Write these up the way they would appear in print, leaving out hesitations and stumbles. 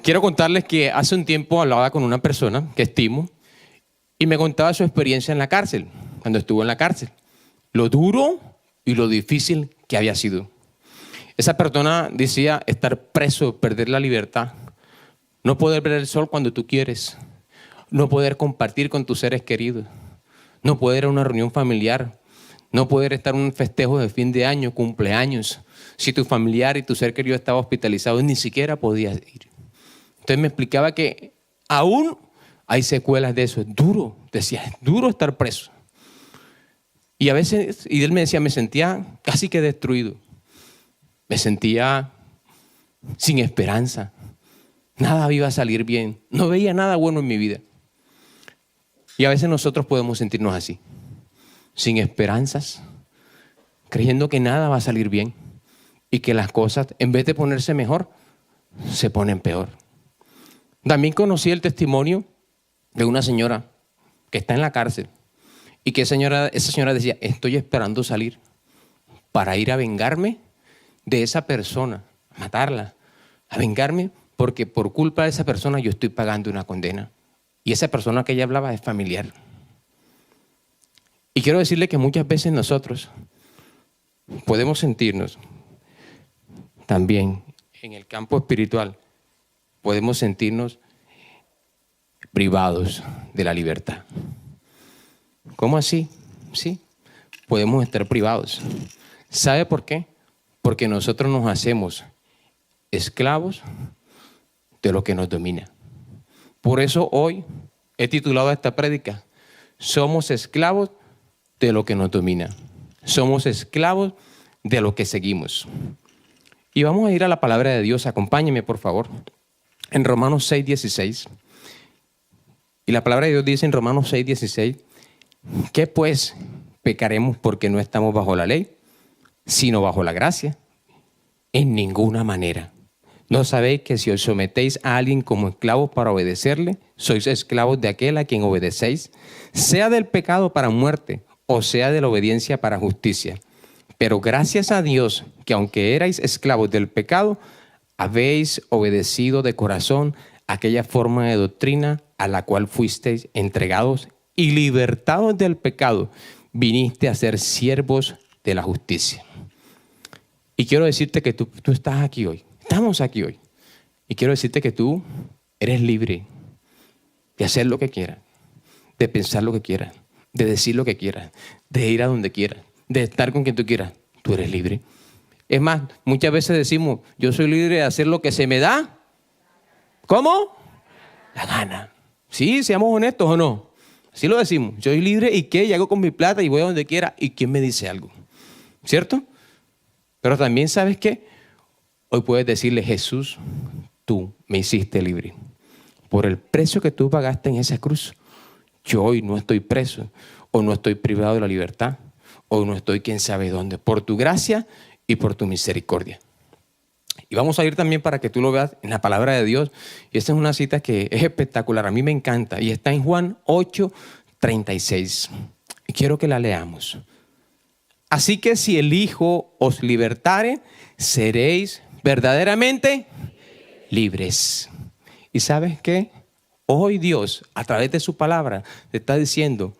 Quiero contarles que hace un tiempo hablaba con una persona que estimo y me contaba su experiencia en la cárcel, cuando estuvo en la cárcel, lo duro y lo difícil que había sido. Esa persona decía estar preso, perder la libertad, no poder ver el sol cuando tú quieres, no poder compartir con tus seres queridos, no poder ir a una reunión familiar, no poder estar en un festejo de fin de año, cumpleaños. Si tu familiar y tu ser querido estaba hospitalizado, ni siquiera podías ir. Entonces me explicaba que aún hay secuelas de eso. Es duro, decía, es duro estar preso. Y a veces, y él me decía, me sentía casi que destruido. Me sentía sin esperanza. Nada iba a salir bien. No veía nada bueno en mi vida. Y a veces nosotros podemos sentirnos así, sin esperanzas, creyendo que nada va a salir bien y que las cosas, en vez de ponerse mejor, se ponen peor. También conocí el testimonio de una señora que está en la cárcel y que esa señora decía, estoy esperando salir para ir a vengarme de esa persona, a matarla, a vengarme porque por culpa de esa persona yo estoy pagando una condena. Y esa persona que ella hablaba es familiar. Y quiero decirle que muchas veces nosotros podemos sentirnos también en el campo espiritual, podemos sentirnos privados de la libertad. ¿Cómo así? Sí, podemos estar privados. ¿Sabe por qué? Porque nosotros nos hacemos esclavos de lo que nos domina. Por eso hoy he titulado a esta prédica, somos esclavos de lo que nos domina. Somos esclavos de lo que seguimos. Y vamos a ir a la palabra de Dios. Acompáñeme, por favor, en Romanos 6:16. Y la palabra de Dios dice en Romanos 6:16, ¿qué pues pecaremos porque no estamos bajo la ley, sino bajo la gracia? En ninguna manera. ¿No sabéis que si os sometéis a alguien como esclavos para obedecerle, sois esclavos de aquel a quien obedecéis, sea del pecado para muerte o sea de la obediencia para justicia? Pero gracias a Dios que aunque erais esclavos del pecado, habéis obedecido de corazón aquella forma de doctrina a la cual fuisteis entregados y libertados del pecado, viniste a ser siervos de la justicia. Y quiero decirte que tú estás aquí hoy. Estamos aquí hoy. Y quiero decirte que tú eres libre de hacer lo que quieras, de pensar lo que quieras, de decir lo que quieras, de ir a donde quieras, de estar con quien tú quieras. Tú eres libre. Es más, muchas veces decimos, yo soy libre de hacer lo que se me da. ¿Cómo? La gana. Sí, seamos honestos o no. Así lo decimos. Yo soy libre y ¿qué? Y hago con mi plata y voy a donde quiera. ¿Y quién me dice algo? ¿Cierto? Pero también, ¿sabes qué? Hoy puedes decirle, Jesús, tú me hiciste libre. Por el precio que tú pagaste en esa cruz, yo hoy no estoy preso, o no estoy privado de la libertad, o no estoy quién sabe dónde, por tu gracia y por tu misericordia. Y vamos a ir también para que tú lo veas en la palabra de Dios. Y esta es una cita que es espectacular, a mí me encanta, y está en Juan 8:36. Y quiero que la leamos. Así que si el Hijo os libertare, seréis verdaderamente libres. ¿Y sabes qué? Hoy Dios, a través de su palabra, te está diciendo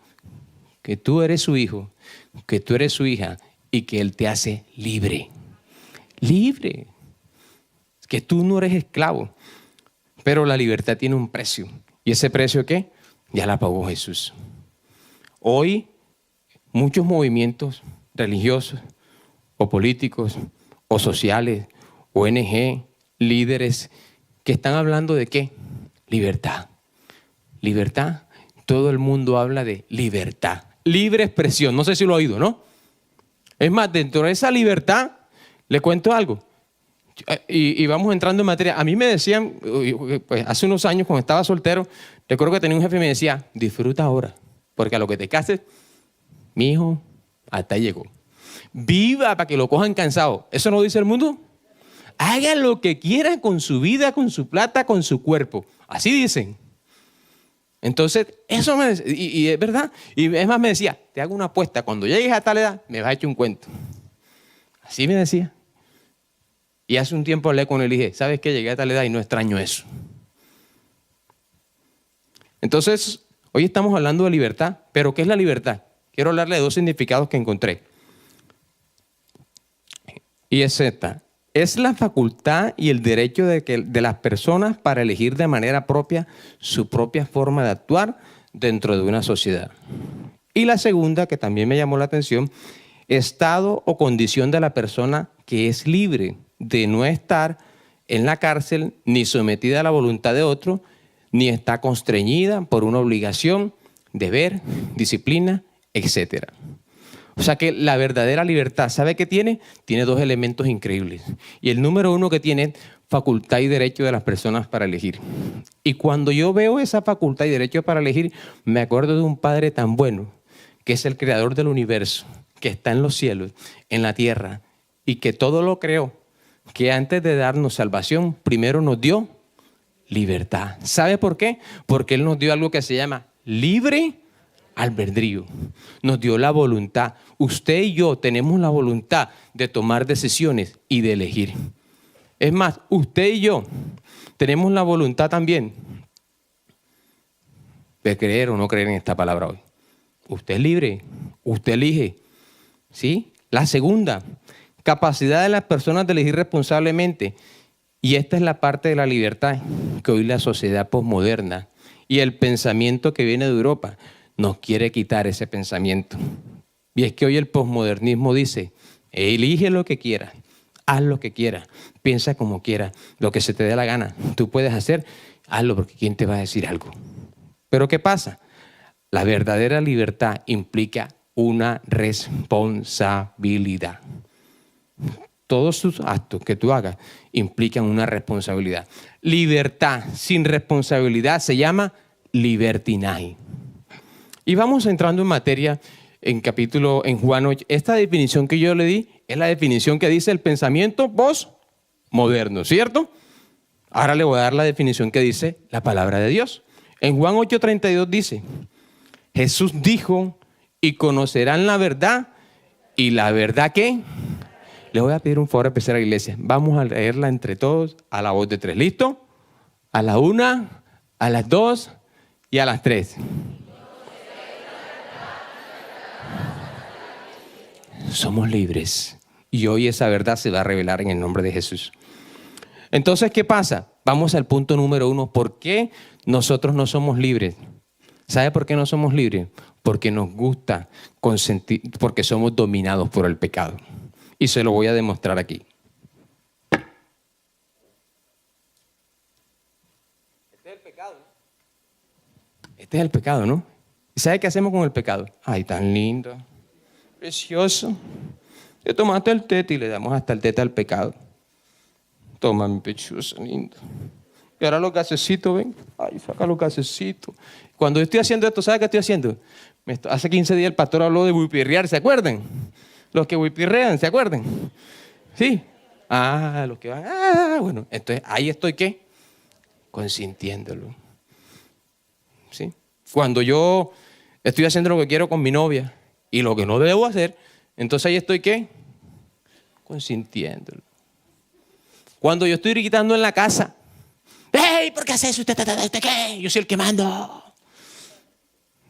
que tú eres su hijo, que tú eres su hija y que Él te hace libre. Libre. Que tú no eres esclavo. Pero la libertad tiene un precio. ¿Y ese precio qué? Ya la pagó Jesús. Hoy muchos movimientos religiosos o políticos o sociales, ONG, líderes que están hablando de ¿qué? Libertad. Libertad. Todo el mundo habla de libertad. Libre expresión. No sé si lo ha oído, ¿no? Es más, dentro de esa libertad, le cuento algo. Y vamos entrando en materia. A mí me decían, pues hace unos años cuando estaba soltero, recuerdo que tenía un jefe y me decía, disfruta ahora, porque a lo que te cases, mi hijo, hasta ahí llegó. Viva para que lo cojan cansado. ¿Eso no dice el mundo? Hagan lo que quieran con su vida, con su plata, con su cuerpo. Así dicen. Entonces, eso me decía, y es verdad. Y es más, me decía, te hago una apuesta, cuando llegues a tal edad, me vas a echar un cuento. Así me decía. Y hace un tiempo hablé con él y dije, ¿sabes qué? Llegué a tal edad y no extraño eso. Entonces, hoy estamos hablando de libertad, pero ¿qué es la libertad? Quiero hablarle de dos significados que encontré. Y es esta. Es la facultad y el derecho de las personas para elegir de manera propia su propia forma de actuar dentro de una sociedad. Y la segunda, que también me llamó la atención, estado o condición de la persona que es libre de no estar en la cárcel ni sometida a la voluntad de otro, ni está constreñida por una obligación, deber, disciplina, etc. O sea que la verdadera libertad, ¿sabe qué tiene? Tiene dos elementos increíbles. Y el número uno que tiene es facultad y derecho de las personas para elegir. Y cuando yo veo esa facultad y derecho para elegir, me acuerdo de un Padre tan bueno, que es el creador del universo, que está en los cielos, en la tierra, y que todo lo creó, que antes de darnos salvación, primero nos dio libertad. ¿Sabe por qué? Porque Él nos dio algo que se llama libre albedrío. Nos dio la voluntad. Usted y yo tenemos la voluntad de tomar decisiones y de elegir. Es más, usted y yo tenemos la voluntad también de creer o no creer en esta palabra hoy. Usted es libre, usted elige. ¿Sí? La segunda, capacidad de las personas de elegir responsablemente. Y esta es la parte de la libertad que hoy la sociedad posmoderna y el pensamiento que viene de Europa nos quiere quitar ese pensamiento. Y es que hoy el posmodernismo dice, elige lo que quieras, haz lo que quieras, piensa como quieras, lo que se te dé la gana. Tú puedes hacer, hazlo porque ¿quién te va a decir algo? Pero ¿qué pasa? La verdadera libertad implica una responsabilidad. Todos tus actos que tú hagas implican una responsabilidad. Libertad sin responsabilidad se llama libertinaje. Y vamos entrando en materia en Juan 8. Esta definición que yo le di es la definición que dice el pensamiento postmoderno, ¿cierto? Ahora le voy a dar la definición que dice la palabra de Dios. En Juan 8:32 dice, Jesús dijo, y conocerán la verdad, y la verdad ¿qué? Le voy a pedir un favor especial a la iglesia. Vamos a leerla entre todos a la voz de 3. ¿Listo? A la 1, a las 2 y a las 3. Somos libres. Y hoy esa verdad se va a revelar en el nombre de Jesús. Entonces, ¿qué pasa? Vamos al punto número 1. ¿Por qué nosotros no somos libres? ¿Sabe por qué no somos libres? Porque nos gusta consentir, porque somos dominados por el pecado. Y se lo voy a demostrar aquí. Este es el pecado. Este es el pecado, ¿no? ¿Y sabe qué hacemos con el pecado? Ay, tan lindo, precioso. Le tomaste el tete y le damos hasta el tete al pecado. Toma mi pechuzo lindo. Y ahora los gasecitos, ven. Ay, saca los gasecitos. Cuando yo estoy haciendo esto, ¿sabe qué estoy haciendo? Hace 15 días el pastor habló de huipirrear, ¿se acuerdan? Los que huipirrean, ¿se acuerdan? Sí. Ah, los que van. Ah, bueno. Entonces, ahí estoy, ¿qué? Consintiéndolo. ¿Sí? Cuando yo estoy haciendo lo que quiero con mi novia y lo que no debo hacer, entonces ahí estoy, ¿qué? Consintiéndolo. Cuando yo estoy gritando en la casa, ¡hey! ¿Por qué hace eso? ¿Usted qué? Yo soy el que mando.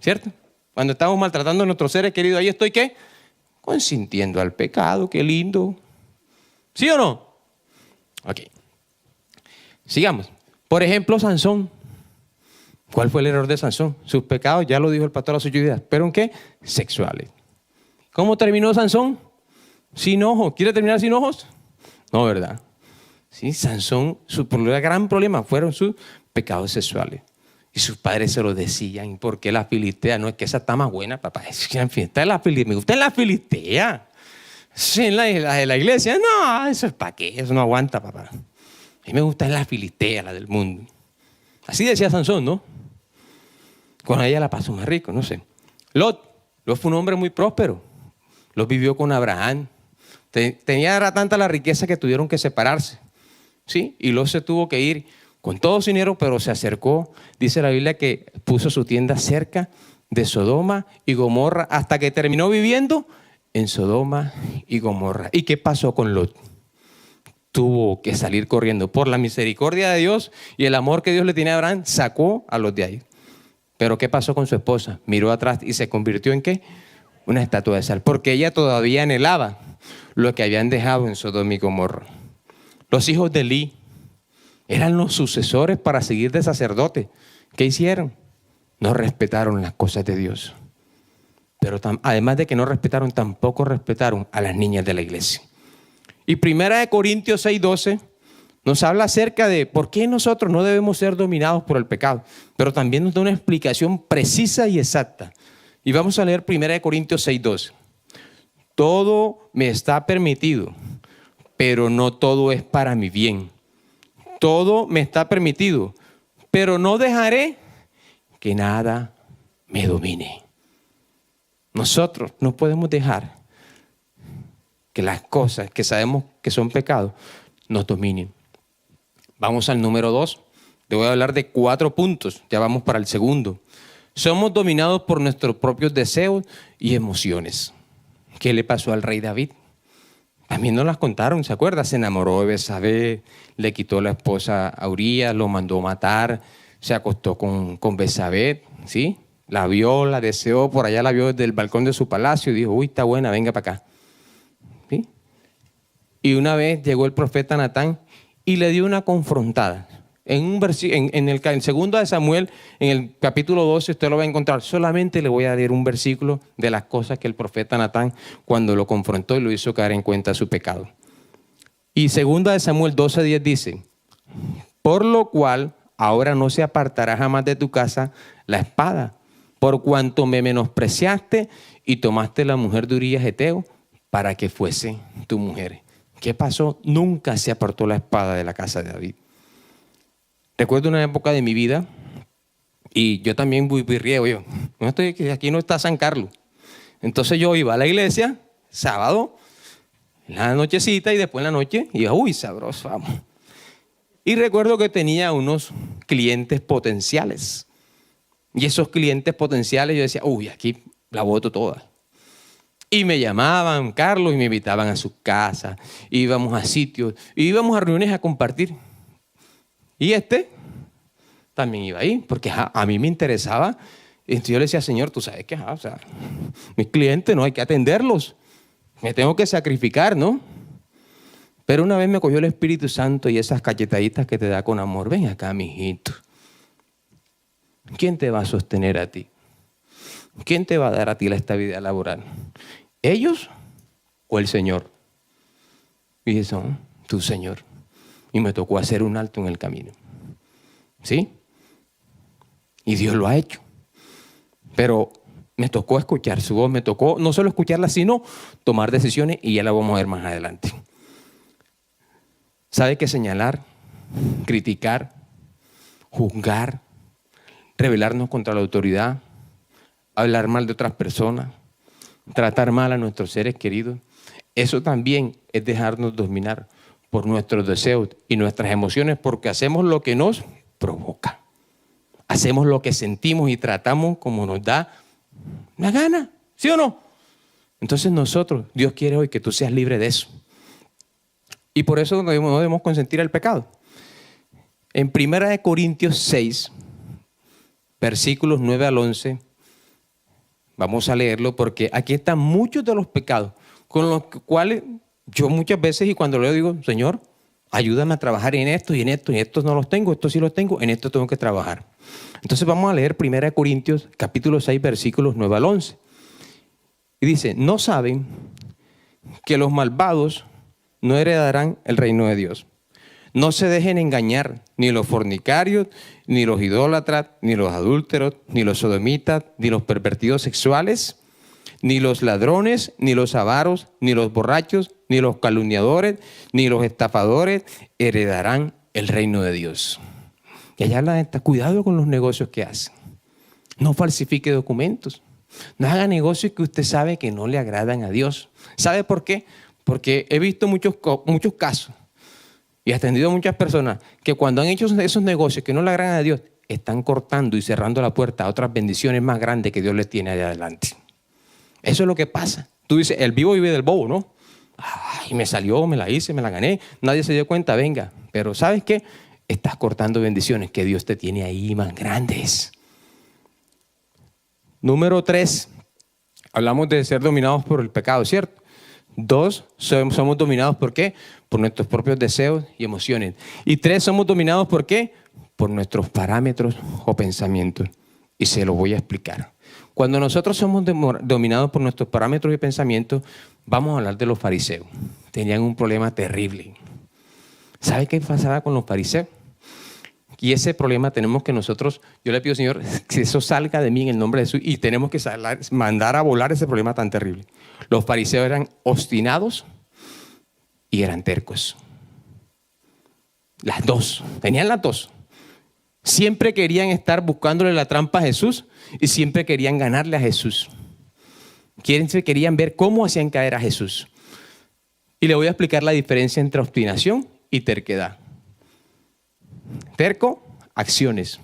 ¿Cierto? Cuando estamos maltratando a nuestros seres queridos, ahí estoy, ¿qué? Consintiendo al pecado, qué lindo. ¿Sí o no? Ok. Sigamos. Por ejemplo, Sansón. ¿Cuál fue el error de Sansón? Sus pecados, ya lo dijo el pastor a sus ayudas. ¿Pero en qué? Sexuales. ¿Cómo terminó Sansón? Sin ojos. ¿Quiere terminar sin ojos? No, ¿verdad? Sí, Sansón, su gran problema fueron sus pecados sexuales. Y sus padres se lo decían. ¿Por qué la filistea? No es que esa está más buena, papá. Es que está en la filistea. Me gusta en la filistea. Sí, en la iglesia. No, eso es para qué. Eso no aguanta, papá. A mí me gusta en la filistea, la del mundo. Así decía Sansón, ¿no? Con ella la pasó más rico, no sé. Lot fue un hombre muy próspero. Lot vivió con Abraham. Era tanta la riqueza que tuvieron que separarse. ¿Sí? Y Lot se tuvo que ir con todo su dinero, pero se acercó. Dice la Biblia que puso su tienda cerca de Sodoma y Gomorra hasta que terminó viviendo en Sodoma y Gomorra. ¿Y qué pasó con Lot? Tuvo que salir corriendo. Por la misericordia de Dios y el amor que Dios le tiene a Abraham, sacó a Lot de ahí. Pero ¿qué pasó con su esposa? Miró atrás y se convirtió ¿en qué? Una estatua de sal. Porque ella todavía anhelaba lo que habían dejado en Sodoma y Gomorra. Los hijos de Elí eran los sucesores para seguir de sacerdote. ¿Qué hicieron? No respetaron las cosas de Dios. Pero además de que no respetaron, tampoco respetaron a las niñas de la iglesia. Y 1 Corintios 6:12 nos habla acerca de por qué nosotros no debemos ser dominados por el pecado. Pero también nos da una explicación precisa y exacta. Y vamos a leer 1 Corintios 6:12. Todo me está permitido, pero no todo es para mi bien. Todo me está permitido, pero no dejaré que nada me domine. Nosotros no podemos dejar que las cosas que sabemos que son pecados nos dominen. Vamos al número 2. Te voy a hablar de 4 puntos. Ya vamos para el segundo. Somos dominados por nuestros propios deseos y emociones. ¿Qué le pasó al rey David? También nos las contaron, ¿se acuerda? Se enamoró de Betsabé, le quitó la esposa a Urías, lo mandó matar, se acostó con Betsabé, ¿sí? La vio, la deseó, por allá la vio desde el balcón de su palacio y dijo, uy, está buena, venga para acá. ¿Sí? Y una vez llegó el profeta Natán y le dio una confrontada. En el segundo de Samuel, en el capítulo 12, usted lo va a encontrar. Solamente le voy a leer un versículo de las cosas que el profeta Natán, cuando lo confrontó y lo hizo caer en cuenta su pecado. Y segunda de Samuel 12:10 dice, por lo cual ahora no se apartará jamás de tu casa la espada, por cuanto me menospreciaste y tomaste la mujer de Urías Heteo para que fuese tu mujer. ¿Qué pasó? Nunca se apartó la espada de la casa de David. Recuerdo una época de mi vida, y yo también riego, aquí no está San Carlos. Entonces yo iba a la iglesia, sábado, en la nochecita, y después en la noche, iba, uy, sabroso, vamos. Y recuerdo que tenía unos clientes potenciales. Y esos clientes potenciales yo decía, uy, aquí la boto toda. Y me llamaban, Carlos, y me invitaban a sus casas, íbamos a sitios, íbamos a reuniones a compartir. Y también iba ahí, porque a mí me interesaba. Entonces yo le decía, Señor, tú sabes que mis clientes no hay que atenderlos. Me tengo que sacrificar, ¿no? Pero una vez me cogió el Espíritu Santo y esas cachetaditas que te da con amor. Ven acá, mijito. ¿Quién te va a sostener a ti? ¿Quién te va a dar a ti la estabilidad laboral? ¿Ellos o el Señor? Y dije, son tu Señor. Y me tocó hacer un alto en el camino. ¿Sí? Y Dios lo ha hecho. Pero me tocó escuchar su voz, me tocó no solo escucharla, sino tomar decisiones, y ya la vamos a ver más adelante. ¿Sabe que señalar, criticar, juzgar, rebelarnos contra la autoridad, hablar mal de otras personas, tratar mal a nuestros seres queridos? Eso también es dejarnos dominar por nuestros deseos y nuestras emociones, porque hacemos lo que nos provoca. Hacemos lo que sentimos y tratamos como nos da la gana, ¿sí o no? Entonces nosotros, Dios quiere hoy que tú seas libre de eso. Y por eso no debemos consentir el pecado. En 1 Corintios 6, versículos 9 al 11, vamos a leerlo porque aquí están muchos de los pecados con los cuales yo muchas veces, y cuando leo digo, Señor, ayúdame a trabajar en esto y en esto, y estos no los tengo, estos sí los tengo, en esto tengo que trabajar. Entonces vamos a leer 1 Corintios capítulo 6, versículos 9 al 11. Y dice, ¿no saben que los malvados no heredarán el reino de Dios? No se dejen engañar, ni los fornicarios, ni los idólatras, ni los adúlteros, ni los sodomitas, ni los pervertidos sexuales, ni los ladrones, ni los avaros, ni los borrachos, ni los calumniadores, ni los estafadores heredarán el reino de Dios. Y allá habla de cuidado con los negocios que hacen. No falsifique documentos. No haga negocios que usted sabe que no le agradan a Dios. ¿Sabe por qué? Porque he visto muchos casos y he atendido a muchas personas que cuando han hecho esos negocios que no le agradan a Dios, están cortando y cerrando la puerta a otras bendiciones más grandes que Dios les tiene allá adelante. Eso es lo que pasa. Tú dices, el vivo vive del bobo, ¿no? Ay, me salió, me la hice, me la gané, nadie se dio cuenta, venga. Pero ¿sabes qué? Estás cortando bendiciones que Dios te tiene ahí más grandes. Número 3, hablamos de ser dominados por el pecado, ¿cierto? 2, somos dominados ¿por qué? Por nuestros propios deseos y emociones. Y 3, somos dominados ¿por qué? Por nuestros parámetros o pensamientos. Y se lo voy a explicar. Cuando nosotros somos dominados por nuestros parámetros y pensamientos, vamos a hablar de los fariseos. Tenían un problema terrible. ¿Sabe qué pasaba con los fariseos? Y ese problema tenemos que nosotros, yo le pido, Señor, que eso salga de mí en el nombre de Jesús, y tenemos que mandar a volar ese problema tan terrible. Los fariseos eran obstinados y eran tercos. Las dos, tenían las dos. Siempre querían estar buscándole la trampa a Jesús y siempre querían ganarle a Jesús. Querían ver cómo hacían caer a Jesús. Y le voy a explicar la diferencia entre obstinación y terquedad. Terco, acciones.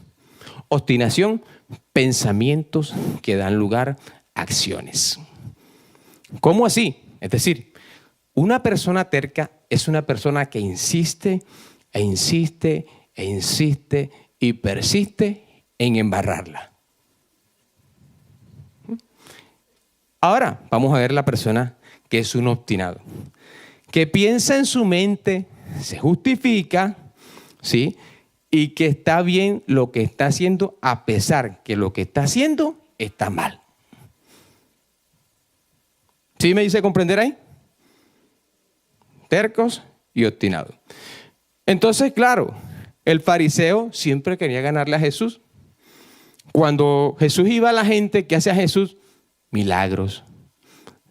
Obstinación, pensamientos que dan lugar a acciones. ¿Cómo así? Es decir, una persona terca es una persona que insiste e insiste e insiste y persiste en embarrarla. Ahora vamos a ver la persona que es un obstinado, que piensa en su mente, se justifica, ¿sí? Y que está bien lo que está haciendo a pesar que lo que está haciendo está mal. ¿Sí me dice comprender ahí? Tercos y obstinados. Entonces, claro, el fariseo siempre quería ganarle a Jesús. Cuando Jesús iba a la gente, ¿qué hacía Jesús? Milagros,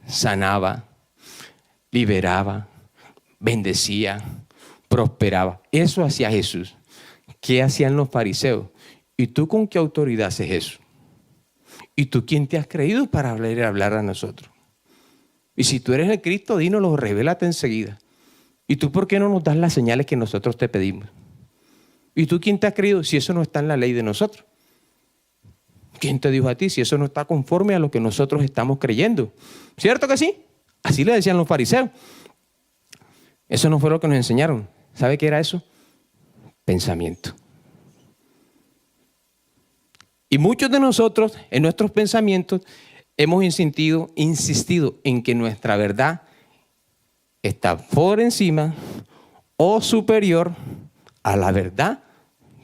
sanaba, liberaba, bendecía, prosperaba. Eso hacía Jesús. ¿Qué hacían los fariseos? ¿Y tú con qué autoridad haces eso? ¿Y tú quién te has creído para hablar a nosotros? Y si tú eres el Cristo, dínoslo, revélate enseguida. ¿Y tú por qué no nos das las señales que nosotros te pedimos? ¿Y tú quién te has creído si eso no está en la ley de nosotros? ¿Quién te dijo a ti si eso no está conforme a lo que nosotros estamos creyendo? ¿Cierto que sí? Así le decían los fariseos. Eso no fue lo que nos enseñaron. ¿Sabe qué era eso? Pensamiento. Y muchos de nosotros, en nuestros pensamientos, hemos insistido en que nuestra verdad está por encima o superior a la verdad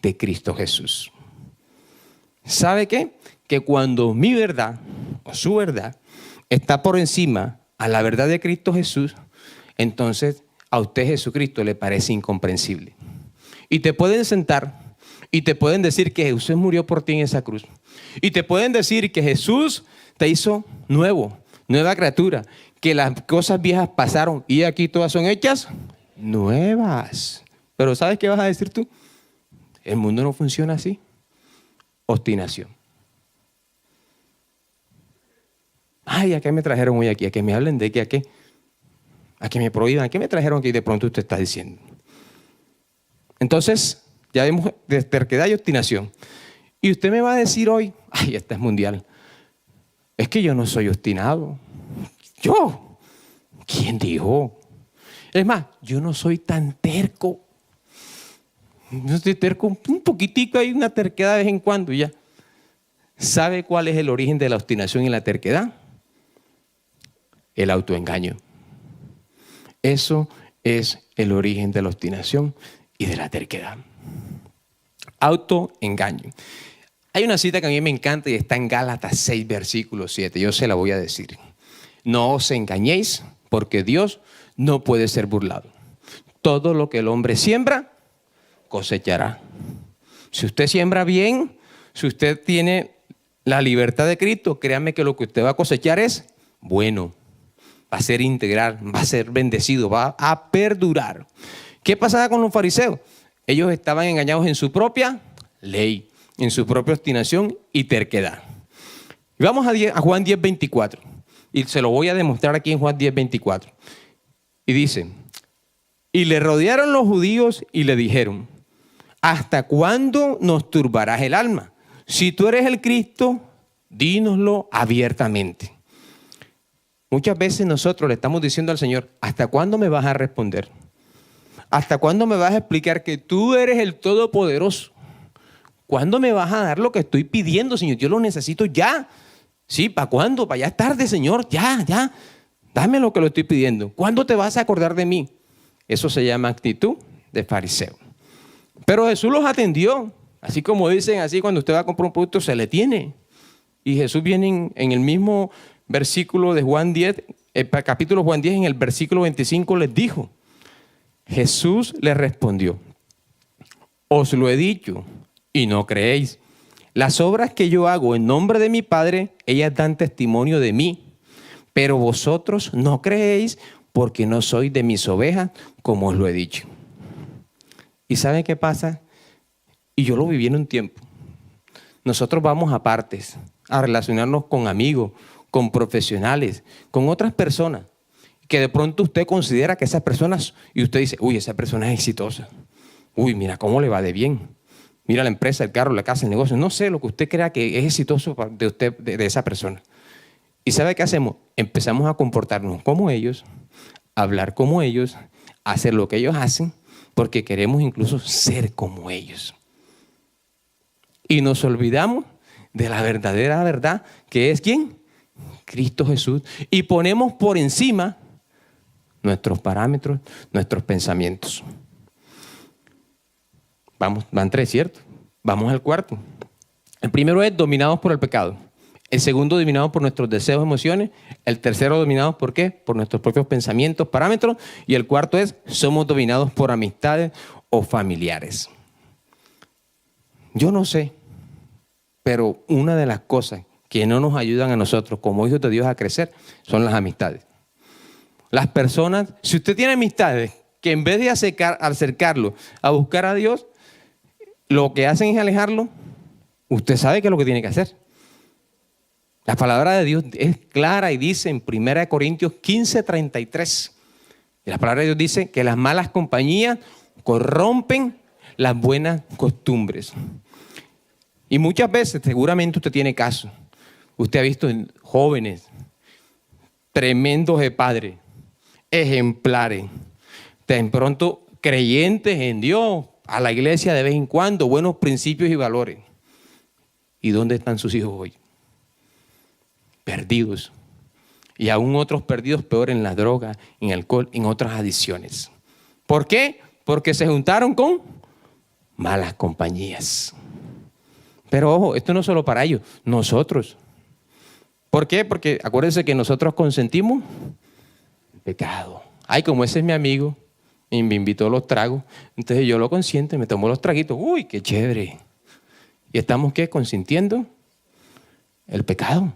de Cristo Jesús. ¿Sabe qué? Que cuando mi verdad o su verdad está por encima a la verdad de Cristo Jesús, entonces a usted Jesucristo le parece incomprensible. Y te pueden sentar y te pueden decir que Jesús murió por ti en esa cruz. Y te pueden decir que Jesús te hizo nueva criatura, que las cosas viejas pasaron y aquí todas son hechas nuevas. Pero ¿sabes qué vas a decir tú? El mundo no funciona así. Obstinación. Ay, ¿a qué me trajeron hoy aquí? ¿A que me hablen de qué? ¿A qué? ¿A que me prohíban? ¿A qué me trajeron aquí? De pronto usted está diciendo. Entonces, ya vemos de terquedad y obstinación. Y usted me va a decir hoy, ay, esta es mundial. Es que yo no soy obstinado. ¿Yo? ¿Quién dijo? Es más, yo no soy tan terco. Yo estoy terco un poquitico, hay una terquedad de vez en cuando y ya. ¿Sabe cuál es el origen de la obstinación y la terquedad? El autoengaño. Eso es el origen de la obstinación y de la terquedad. Autoengaño. Hay una cita que a mí me encanta y está en Gálatas 6, versículo 7. Yo se la voy a decir. No os engañéis, porque Dios no puede ser burlado. Todo lo que el hombre siembra, cosechará. Si usted siembra bien, si usted tiene la libertad de Cristo, créame que lo que usted va a cosechar es bueno. Va a ser integral, va a ser bendecido, va a perdurar. ¿Qué pasaba con los fariseos? Ellos estaban engañados en su propia ley, en su propia obstinación y terquedad. Y vamos a Juan 10, 24. Y se lo voy a demostrar aquí en Juan 10, 24. Y dice, y le rodearon los judíos y le dijeron, ¿hasta cuándo nos turbarás el alma? Si tú eres el Cristo, dínoslo abiertamente. Muchas veces nosotros le estamos diciendo al Señor, ¿hasta cuándo me vas a responder? ¿Hasta cuándo me vas a explicar que tú eres el Todopoderoso? ¿Cuándo me vas a dar lo que estoy pidiendo, Señor? Yo lo necesito ya. Sí, ¿para cuándo? Para ya es tarde, Señor. Ya. Dame lo que lo estoy pidiendo. ¿Cuándo te vas a acordar de mí? Eso se llama actitud de fariseo. Pero Jesús los atendió. Así como dicen, así cuando usted va a comprar un producto, se le tiene. Y Jesús viene en el mismo versículo de Juan 10, el capítulo Juan 10, en el versículo 25 les dijo. Jesús les respondió, os lo he dicho y no creéis. Las obras que yo hago en nombre de mi Padre, ellas dan testimonio de mí. Pero vosotros no creéis porque no sois de mis ovejas, como os lo he dicho. ¿Y saben qué pasa? Y yo lo viví en un tiempo. Nosotros vamos a partes, a relacionarnos con amigos, con profesionales, con otras personas, que de pronto usted considera que esas personas, y usted dice, uy, esa persona es exitosa. Uy, mira cómo le va de bien. Mira la empresa, el carro, la casa, el negocio. No sé lo que usted crea que es exitoso de usted, de esa persona. ¿Y sabe qué hacemos? Empezamos a comportarnos como ellos, a hablar como ellos, a hacer lo que ellos hacen, porque queremos incluso ser como ellos. Y nos olvidamos de la verdadera verdad, que es ¿quién? Cristo Jesús. Y ponemos por encima nuestros parámetros, nuestros pensamientos. Van tres, ¿cierto? Vamos al cuarto. El primero es dominados por el pecado. El segundo, dominados por nuestros deseos, emociones. El tercero, dominados ¿por qué? Por nuestros propios pensamientos, parámetros. Y el cuarto es, somos dominados por amistades o familiares. Yo no sé, pero una de las cosas que no nos ayudan a nosotros como hijos de Dios a crecer son las amistades. Las personas, si usted tiene amistades que en vez de acercarlo a buscar a Dios, lo que hacen es alejarlo, usted sabe qué es lo que tiene que hacer. La palabra de Dios es clara y dice en 1 Corintios 15:33, y la palabra de Dios dice que las malas compañías corrompen las buenas costumbres. Y muchas veces, seguramente usted tiene caso, usted ha visto jóvenes tremendos de padres, ejemplares, de pronto creyentes en Dios, a la iglesia de vez en cuando, buenos principios y valores. ¿Y dónde están sus hijos hoy? Perdidos. Y aún otros perdidos peor en las drogas, en el alcohol, en otras adicciones. ¿Por qué? Porque se juntaron con malas compañías. Pero ojo, esto no es solo para ellos, nosotros. ¿Por qué? Porque acuérdense que nosotros consentimos el pecado. Ay, como ese es mi amigo y me invitó a los tragos, entonces yo lo consiento y me tomo los traguitos. Uy, qué chévere. ¿Y estamos qué? Consintiendo el pecado.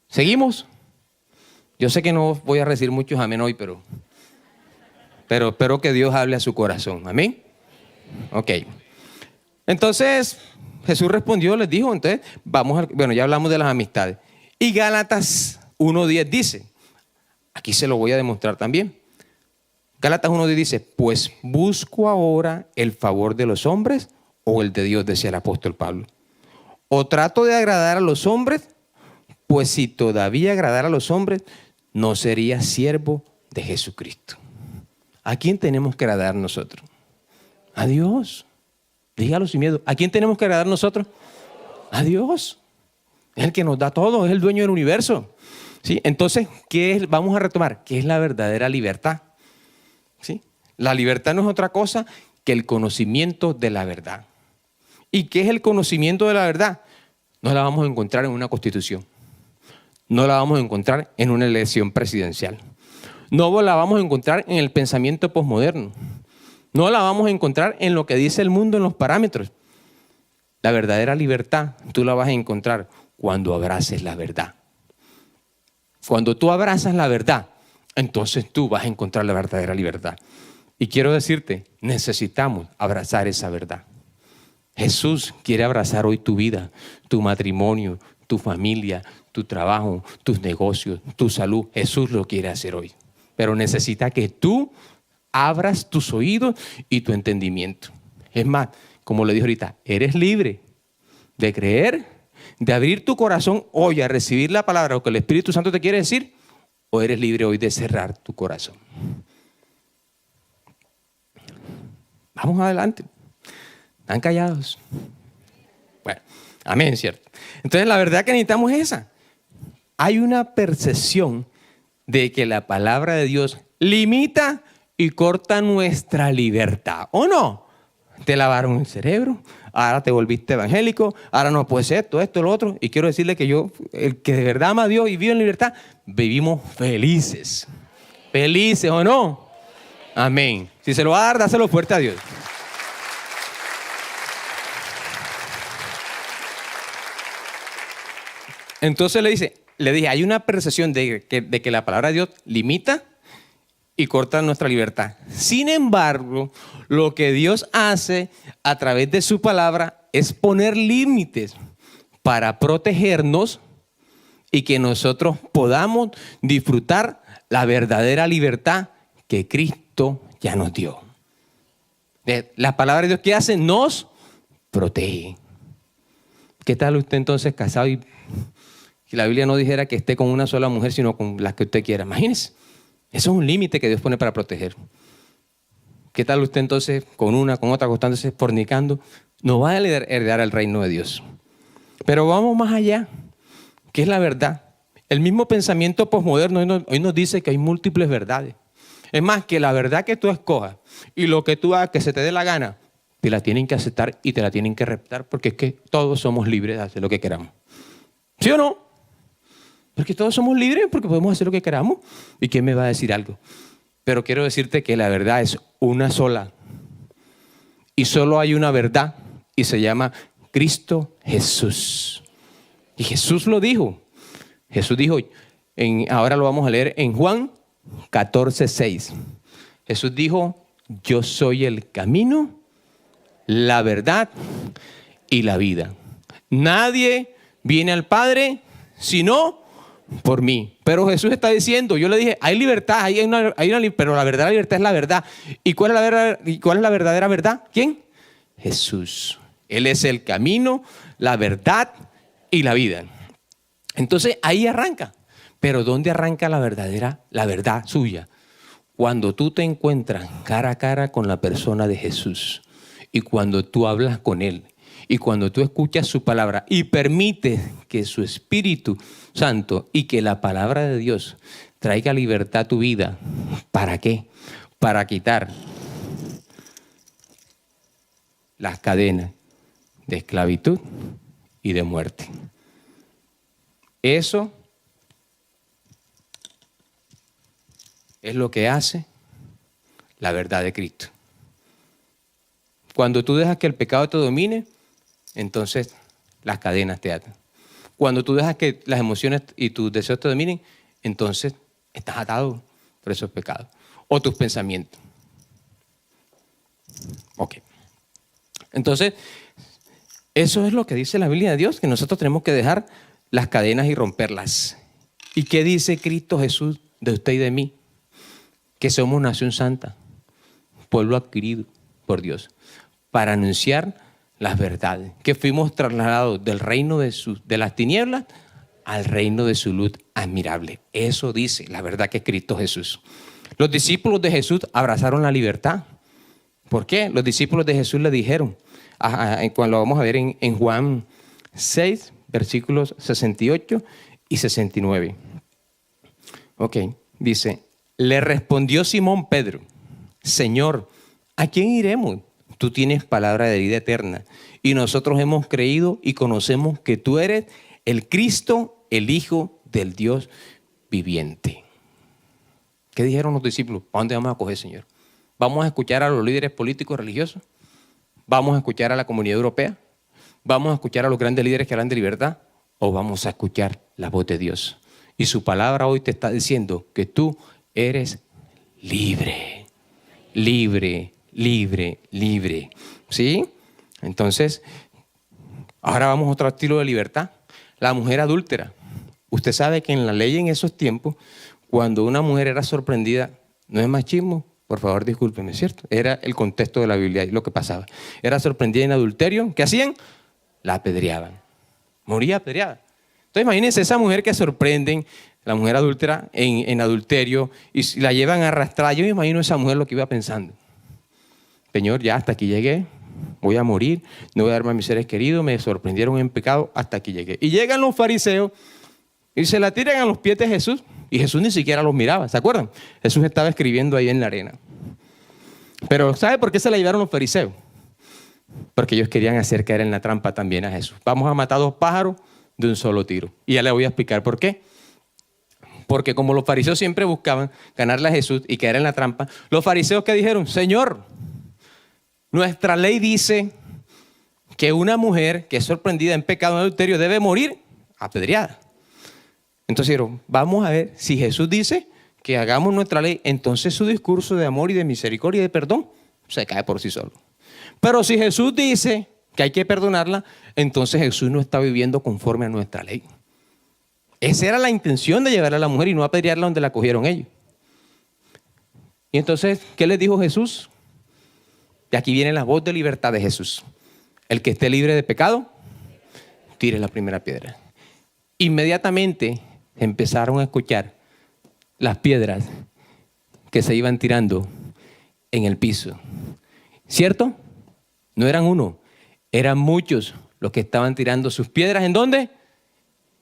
¿Seguimos? Yo sé que no voy a recibir muchos amén hoy, pero espero que Dios hable a su corazón. ¿Amén? Ok. Entonces, Jesús respondió, les dijo, entonces, ya hablamos de las amistades. Y Gálatas 1:10 dice, aquí se lo voy a demostrar también. Gálatas 1:10 dice, pues busco ahora el favor de los hombres o el de Dios, decía el apóstol Pablo. O trato de agradar a los hombres, pues si todavía agradara a los hombres, no sería siervo de Jesucristo. ¿A quién tenemos que agradar nosotros? A Dios. Dígalo sin miedo. ¿A quién tenemos que agradar nosotros? A Dios. Es el que nos da todo, es el dueño del universo. ¿Sí? Entonces, vamos a retomar, ¿qué es la verdadera libertad? ¿Sí? La libertad no es otra cosa que el conocimiento de la verdad. ¿Y qué es el conocimiento de la verdad? No la vamos a encontrar en una constitución. No la vamos a encontrar en una elección presidencial. No la vamos a encontrar en el pensamiento posmoderno. No la vamos a encontrar en lo que dice el mundo, en los parámetros. La verdadera libertad tú la vas a encontrar cuando abraces la verdad. Cuando tú abrazas la verdad, entonces tú vas a encontrar la verdadera libertad. Y quiero decirte, necesitamos abrazar esa verdad. Jesús quiere abrazar hoy tu vida, tu matrimonio, tu familia, tu trabajo, tus negocios, tu salud. Jesús lo quiere hacer hoy. Pero necesita que tú abras tus oídos y tu entendimiento. Es más, como le dije ahorita, eres libre de creer, de abrir tu corazón hoy a recibir la palabra, lo que el Espíritu Santo te quiere decir, o eres libre hoy de cerrar tu corazón. Vamos adelante. Están callados. Bueno, amén, ¿cierto? Entonces la verdad que necesitamos es esa. Hay una percepción de que la palabra de Dios limita y corta nuestra libertad, ¿o no? Te lavaron el cerebro, ahora te volviste evangélico, ahora no puedes esto, lo otro. Y quiero decirle que yo, el que de verdad ama a Dios y vive en libertad, vivimos felices. ¿Felices o no? Amén. Si se lo va a dar, dáselo fuerte a Dios. Entonces le dije, hay una percepción de que la palabra de Dios limita y corta nuestra libertad. Sin embargo, lo que Dios hace a través de su palabra es poner límites para protegernos y que nosotros podamos disfrutar la verdadera libertad que Cristo ya nos dio. La palabra de Dios, ¿qué hace? Nos protege. ¿Qué tal usted entonces casado y la Biblia no dijera que esté con una sola mujer, sino con las que usted quiera? Imagínese. Eso es un límite que Dios pone para proteger. ¿Qué tal usted entonces con una, con otra, acostándose, fornicando? No va a heredar el reino de Dios. Pero vamos más allá. ¿Qué es la verdad? El mismo pensamiento posmoderno hoy nos dice que hay múltiples verdades. Es más, que la verdad que tú escojas y lo que tú hagas que se te dé la gana, te la tienen que aceptar y te la tienen que respetar, porque es que todos somos libres de hacer lo que queramos. ¿Sí o no? Porque todos somos libres, porque podemos hacer lo que queramos. ¿Y quién me va a decir algo? Pero quiero decirte que la verdad es una sola. Y solo hay una verdad, y se llama Cristo Jesús. Y Jesús lo dijo. Jesús dijo, ahora lo vamos a leer en Juan 14:6. Jesús dijo, yo soy el camino, la verdad y la vida. Nadie viene al Padre sino por mí. Pero Jesús está diciendo, yo le dije, hay libertad, pero la verdadera libertad es la verdad. ¿Y cuál es la verdadera verdad? ¿Quién? Jesús. Él es el camino, la verdad y la vida. Entonces ahí arranca. Pero ¿dónde arranca la verdad suya? Cuando tú te encuentras cara a cara con la persona de Jesús y cuando tú hablas con Él y cuando tú escuchas su palabra y permites que su Espíritu Santo y que la palabra de Dios traiga libertad a tu vida. ¿Para qué? Para quitar las cadenas de esclavitud y de muerte. Eso es lo que hace la verdad de Cristo. Cuando tú dejas que el pecado te domine, entonces las cadenas te atan. Cuando tú dejas que las emociones y tus deseos te dominen, entonces estás atado por esos pecados. O tus pensamientos. Ok. Entonces, eso es lo que dice la Biblia de Dios, que nosotros tenemos que dejar las cadenas y romperlas. ¿Y qué dice Cristo Jesús de usted y de mí? Que somos nación santa, pueblo adquirido por Dios, para anunciar las verdades, que fuimos trasladados del reino de las tinieblas al reino de su luz admirable. Eso dice la verdad que es Cristo Jesús. Los discípulos de Jesús abrazaron la libertad. ¿Por qué? Los discípulos de Jesús le dijeron, cuando lo vamos a ver en Juan 6, versículos 68 y 69. Ok, dice, le respondió Simón Pedro, Señor, ¿a quién iremos? Tú tienes palabra de vida eterna y nosotros hemos creído y conocemos que tú eres el Cristo, el Hijo del Dios viviente. ¿Qué dijeron los discípulos? ¿Para dónde vamos a coger, Señor? ¿Vamos a escuchar a los líderes políticos religiosos? ¿Vamos a escuchar a la Comunidad Europea? ¿Vamos a escuchar a los grandes líderes que hablan de libertad? ¿O vamos a escuchar la voz de Dios? Y su palabra hoy te está diciendo que tú eres libre, libre, libre, libre. ¿Sí? Entonces, ahora vamos a otro estilo de libertad. La mujer adúltera. Usted sabe que en la ley en esos tiempos, cuando una mujer era sorprendida, no es machismo, por favor discúlpeme, ¿cierto? Era el contexto de la Biblia y lo que pasaba. Era sorprendida en adulterio, ¿qué hacían? La apedreaban. Moría apedreada. Entonces imagínense esa mujer que sorprenden, la mujer adúltera en adulterio y la llevan arrastrada. Yo me imagino esa mujer lo que iba pensando. Señor, ya hasta aquí llegué. voy a morir, no voy a darme a mis seres queridos, me sorprendieron en pecado, hasta aquí llegué. Y llegan los fariseos y se la tiran a los pies de Jesús, y Jesús ni siquiera los miraba, ¿se acuerdan? Jesús estaba escribiendo ahí en la arena. Pero ¿sabe por qué se la llevaron los fariseos? Porque ellos querían hacer caer en la trampa también a Jesús. Vamos a matar 2 pájaros de un solo tiro. Y ya le voy a explicar por qué. Porque como los fariseos siempre buscaban ganarle a Jesús y caer en la trampa, los fariseos que dijeron, Señor, nuestra ley dice que una mujer que es sorprendida en pecado en adulterio debe morir apedreada. Entonces dijeron, vamos a ver, si Jesús dice que hagamos nuestra ley, entonces su discurso de amor y de misericordia y de perdón se cae por sí solo. Pero si Jesús dice que hay que perdonarla, entonces Jesús no está viviendo conforme a nuestra ley. Esa era la intención de llevar a la mujer y no apedrearla donde la cogieron ellos. Y entonces, ¿qué les dijo Jesús? Y aquí viene la voz de libertad de Jesús. El que esté libre de pecado, tire la primera piedra. Inmediatamente empezaron a escuchar las piedras que se iban tirando en el piso. ¿Cierto? No eran uno, eran muchos los que estaban tirando sus piedras. ¿En dónde?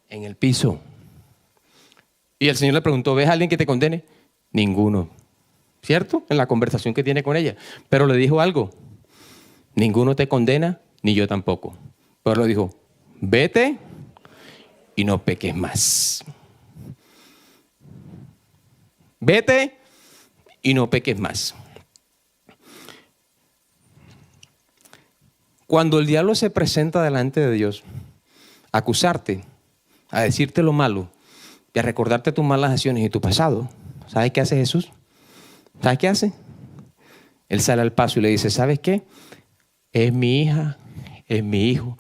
En el piso. Y el Señor le preguntó, ¿ves a alguien que te condene? Ninguno. ¿Cierto? En la conversación que tiene con ella. Pero le dijo algo. Ninguno te condena, ni yo tampoco. Pero le dijo, vete y no peques más. Vete y no peques más. Cuando el diablo se presenta delante de Dios a acusarte, a decirte lo malo y a recordarte tus malas acciones y tu pasado, ¿sabes qué hace Jesús? ¿Sabes qué hace? Él sale al paso y le dice, ¿sabes qué? Es mi hija, es mi hijo,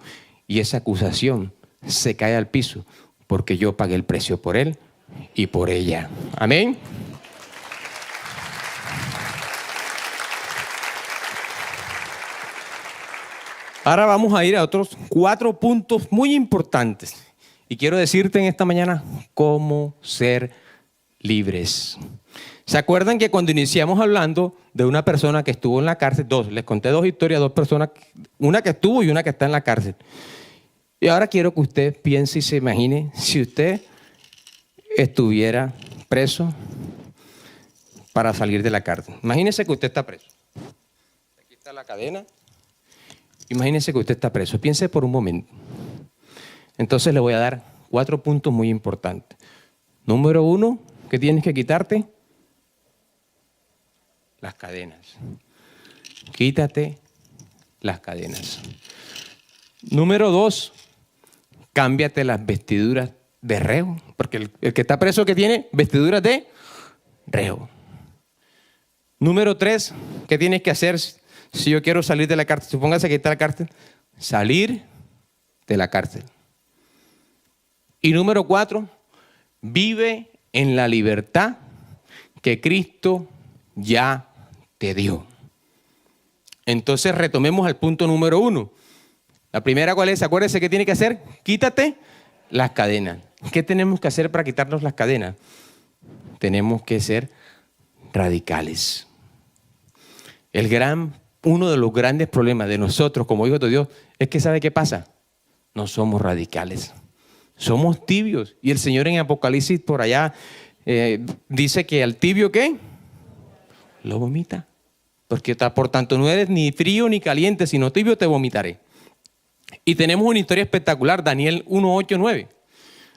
y esa acusación se cae al piso porque yo pagué el precio por él y por ella. Amén. Ahora vamos a ir a otros 4 puntos muy importantes. Y quiero decirte en esta mañana cómo ser libres. ¿Se acuerdan que cuando iniciamos hablando de una persona que estuvo en la cárcel? Les conté 2 historias, 2 personas, una que estuvo y una que está en la cárcel. Y ahora quiero que usted piense y se imagine si usted estuviera preso para salir de la cárcel. Imagínese que usted está preso. Aquí está la cadena. Imagínese que usted está preso. Piense por un momento. Entonces le voy a dar 4 puntos muy importantes. Número 1, ¿qué tienes que quitarte? Las cadenas. Quítate las cadenas. Número 2, cámbiate las vestiduras de reo. Porque el que está preso, ¿qué tiene? Vestiduras de reo. Número 3, ¿qué tienes que hacer si yo quiero salir de la cárcel? Supóngase que está la cárcel. Salir de la cárcel. Y número 4, vive en la libertad que Cristo ya te dio. Entonces retomemos al punto número 1. La primera, ¿cuál es? Acuérdese, ¿qué tiene que hacer? Quítate las cadenas. ¿Qué tenemos que hacer para quitarnos las cadenas? Tenemos que ser radicales. Uno de los grandes problemas de nosotros como hijos de Dios es que, ¿sabe qué pasa? No somos radicales. Somos tibios. Y el Señor en Apocalipsis por allá dice que al tibio, ¿qué? Lo vomita. Porque por tanto no eres ni frío ni caliente, sino tibio, te vomitaré. Y tenemos una historia espectacular, Daniel 1, 8, 9.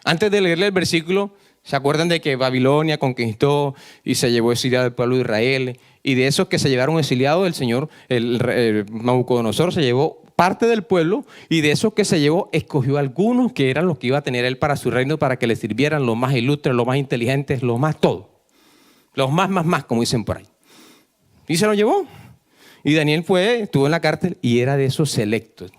Antes de leerle el versículo, ¿se acuerdan de que Babilonia conquistó y se llevó exiliado el pueblo de Israel? Y de esos que se llevaron exiliados, el Señor, el Nabucodonosor, se llevó parte del pueblo, y de esos que se llevó, escogió algunos que eran los que iba a tener él para su reino, para que le sirvieran, los más ilustres, los más inteligentes, los más todo. Los más, como dicen por ahí. Y se lo llevó. Y Daniel estuvo en la cárcel y era de esos selectos.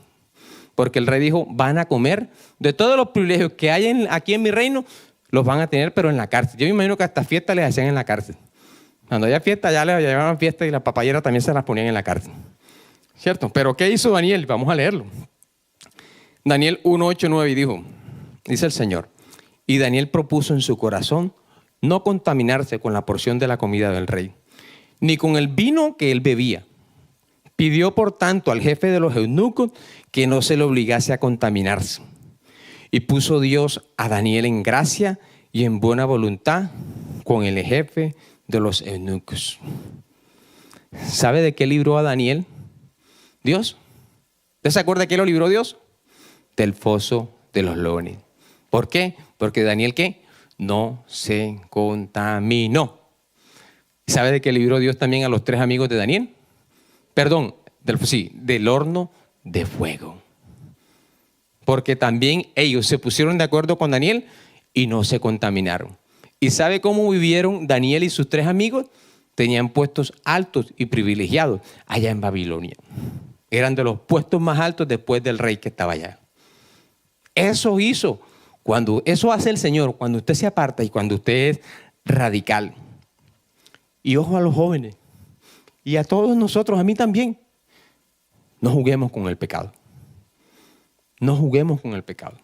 Porque el rey dijo, van a comer de todos los privilegios que hay aquí en mi reino, los van a tener, pero en la cárcel. Yo me imagino que hasta fiestas les hacían en la cárcel. Cuando había fiesta, ya les llevaban fiesta y las papayeras también se las ponían en la cárcel. ¿Cierto? Pero ¿qué hizo Daniel? Vamos a leerlo. Daniel 1, 8, 9 y dijo, dice el Señor, y Daniel propuso en su corazón no contaminarse con la porción de la comida del rey, ni con el vino que él bebía, Pidió, por tanto, al jefe de los eunucos que no se le obligase a contaminarse. Y puso Dios a Daniel en gracia y en buena voluntad con el jefe de los eunucos. ¿Sabe de qué libró a Daniel Dios? ¿Usted se acuerda de qué lo libró Dios? Del foso de los leones. ¿Por qué? Porque Daniel, ¿qué? No se contaminó. ¿Sabe de qué libró Dios también a los 3 amigos de Daniel? Perdón, del horno de fuego. Porque también ellos se pusieron de acuerdo con Daniel y no se contaminaron. ¿Y sabe cómo vivieron Daniel y sus 3 amigos? Tenían puestos altos y privilegiados allá en Babilonia. Eran de los puestos más altos después del rey que estaba allá. Eso hizo, eso hace el Señor cuando usted se aparta y cuando usted es radical. Y ojo a los jóvenes y a todos nosotros, a mí también. No juguemos con el pecado. No juguemos con el pecado.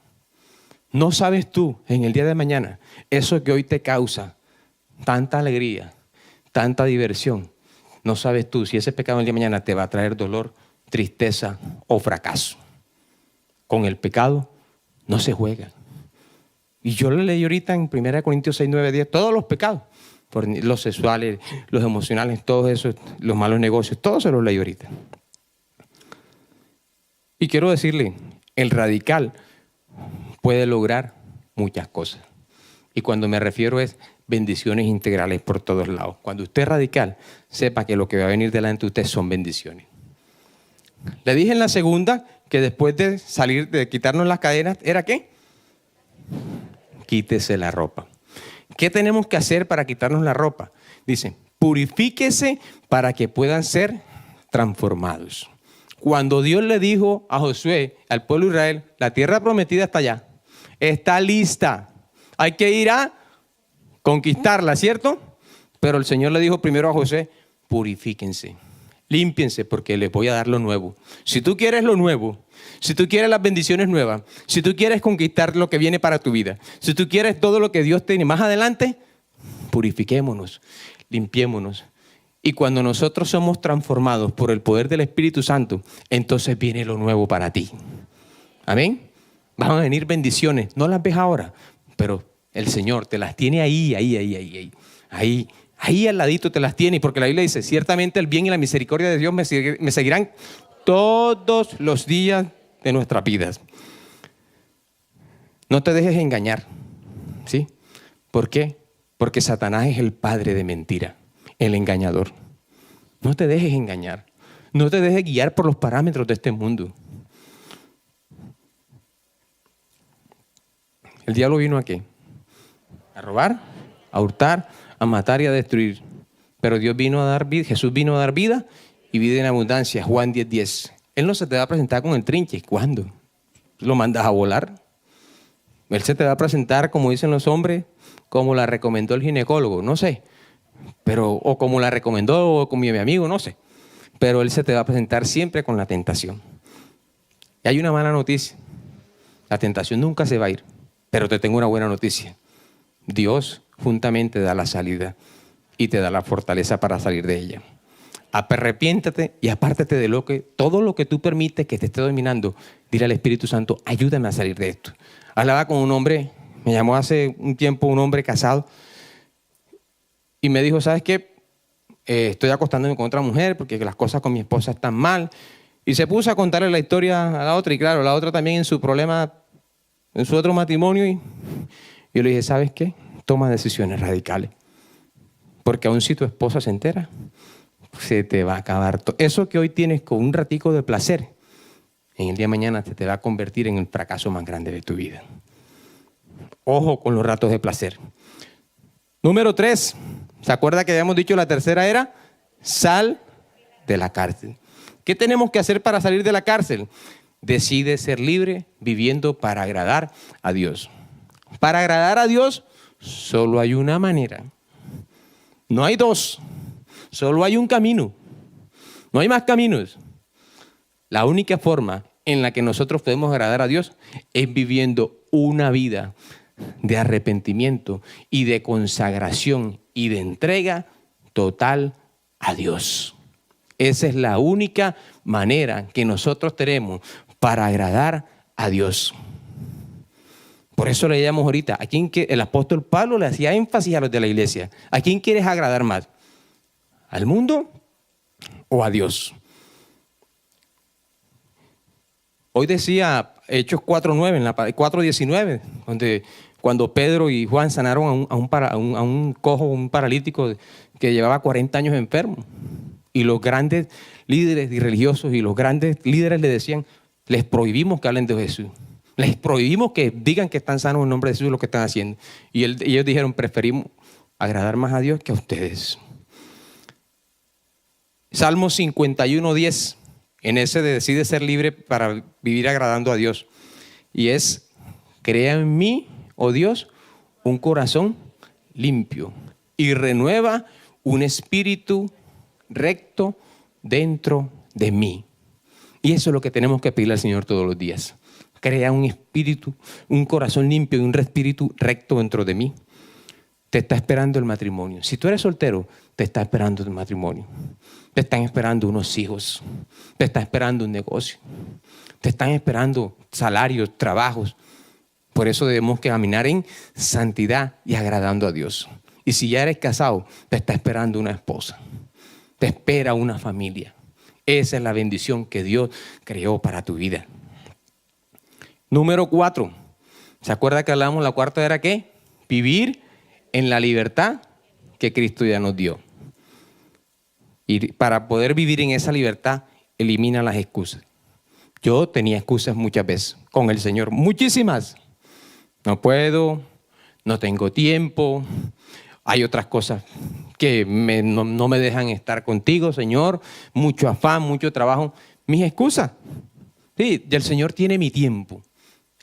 No sabes tú en el día de mañana eso que hoy te causa tanta alegría, tanta diversión. No sabes tú si ese pecado el día de mañana te va a traer dolor, tristeza o fracaso. Con el pecado no se juega. Y yo lo leí ahorita en 1 Corintios 6, 9, 10, todos los pecados. Los sexuales, los emocionales, todos esos, los malos negocios, todos se los leí ahorita. Y quiero decirle, el radical puede lograr muchas cosas. Y cuando me refiero es bendiciones integrales por todos lados. Cuando usted es radical, sepa que lo que va a venir delante de usted son bendiciones. Le dije en la segunda que después de salir, de quitarnos las cadenas, ¿era qué? Quítese la ropa. ¿Qué tenemos que hacer para quitarnos la ropa? Dice, purifíquese para que puedan ser transformados. Cuando Dios le dijo a Josué, al pueblo de Israel, la tierra prometida está allá, está lista, hay que ir a conquistarla, ¿cierto? Pero el Señor le dijo primero a Josué, purifíquense, límpiense porque les voy a dar lo nuevo. Si tú quieres lo nuevo, si tú quieres las bendiciones nuevas, si tú quieres conquistar lo que viene para tu vida, si tú quieres todo lo que Dios tiene más adelante, purifiquémonos, limpiémonos. Y cuando nosotros somos transformados por el poder del Espíritu Santo, entonces viene lo nuevo para ti. Amén. Van a venir bendiciones. No las ves ahora, pero el Señor te las tiene ahí al ladito te las tiene. Porque la Biblia dice, ciertamente el bien y la misericordia de Dios me seguirán todos los días de nuestras vidas. No te dejes engañar. ¿Sí? ¿Por qué? Porque Satanás es el padre de mentira. El engañador. No te dejes engañar. No te dejes guiar por los parámetros de este mundo. El diablo vino ¿a qué? A robar, a hurtar, a matar y a destruir. Pero Dios vino a dar vida, Jesús vino a dar vida y vida en abundancia. Juan 10:10. Él no se te va a presentar con el trinche. ¿Cuándo? ¿Lo mandas a volar? Él se te va a presentar, como dicen los hombres, como la recomendó el ginecólogo. No sé. O como la recomendó, o como mi amigo, no sé. Pero Él se te va a presentar siempre con la tentación. Y hay una mala noticia. La tentación nunca se va a ir. Pero te tengo una buena noticia. Dios juntamente da la salida y te da la fortaleza para salir de ella. Arrepiéntate y apártate de todo lo que tú permites que te esté dominando. Dile al Espíritu Santo, ayúdame a salir de esto. Hablaba con un hombre, me llamó hace un tiempo un hombre casado y me dijo, ¿sabes qué? Estoy acostándome con otra mujer porque las cosas con mi esposa están mal. Y se puso a contarle la historia a la otra y claro, la otra también en su problema, en su otro matrimonio. Y yo le dije, ¿sabes qué? Toma decisiones radicales. Porque aun si tu esposa se entera, se te va a acabar todo. Eso que hoy tienes con un ratico de placer, en el día de mañana te va a convertir en el fracaso más grande de tu vida. Ojo con los ratos de placer. Número 3. ¿Se acuerda que habíamos dicho la tercera era? Sal de la cárcel. ¿Qué tenemos que hacer para salir de la cárcel? Decide ser libre viviendo para agradar a Dios. Para agradar a Dios solo hay una manera. No hay dos. Solo hay un camino. No hay más caminos. La única forma en la que nosotros podemos agradar a Dios es viviendo una vida de arrepentimiento y de consagración y de entrega total a Dios. Esa es la única manera que nosotros tenemos para agradar a Dios. Por eso leíamos ahorita, el apóstol Pablo le hacía énfasis a los de la iglesia. ¿A quién quieres agradar más? ¿Al mundo o a Dios? Hoy decía Hechos 4:9, en la 4:19, cuando Pedro y Juan sanaron a un cojo, un paralítico que llevaba 40 años enfermo. Y los grandes líderes y religiosos y los grandes líderes le decían, les prohibimos que hablen de Jesús. Les prohibimos que digan que están sanos en nombre de Jesús lo que están haciendo. Y ellos dijeron, preferimos agradar más a Dios que a ustedes. Salmo 51:10, en ese de decide ser libre para vivir agradando a Dios. Y es, crea en mí, oh Dios, un corazón limpio y renueva un espíritu recto dentro de mí. Y eso es lo que tenemos que pedirle al Señor todos los días. Crea un espíritu, un corazón limpio y un espíritu recto dentro de mí. Te está esperando el matrimonio. Si tú eres soltero, te está esperando el matrimonio. Te están esperando unos hijos. Te está esperando un negocio. Te están esperando salarios, trabajos. Por eso debemos caminar en santidad y agradando a Dios. Y si ya eres casado, te está esperando una esposa. Te espera una familia. Esa es la bendición que Dios creó para tu vida. Número 4. ¿Se acuerda que hablamos? La cuarta era ¿qué? Vivir en la libertad que Cristo ya nos dio. Y para poder vivir en esa libertad, elimina las excusas. Yo tenía excusas muchas veces con el Señor, muchísimas. No puedo, no tengo tiempo, hay otras cosas que no me dejan estar contigo, Señor, mucho afán, mucho trabajo. Mis excusas. Sí, y el Señor tiene mi tiempo.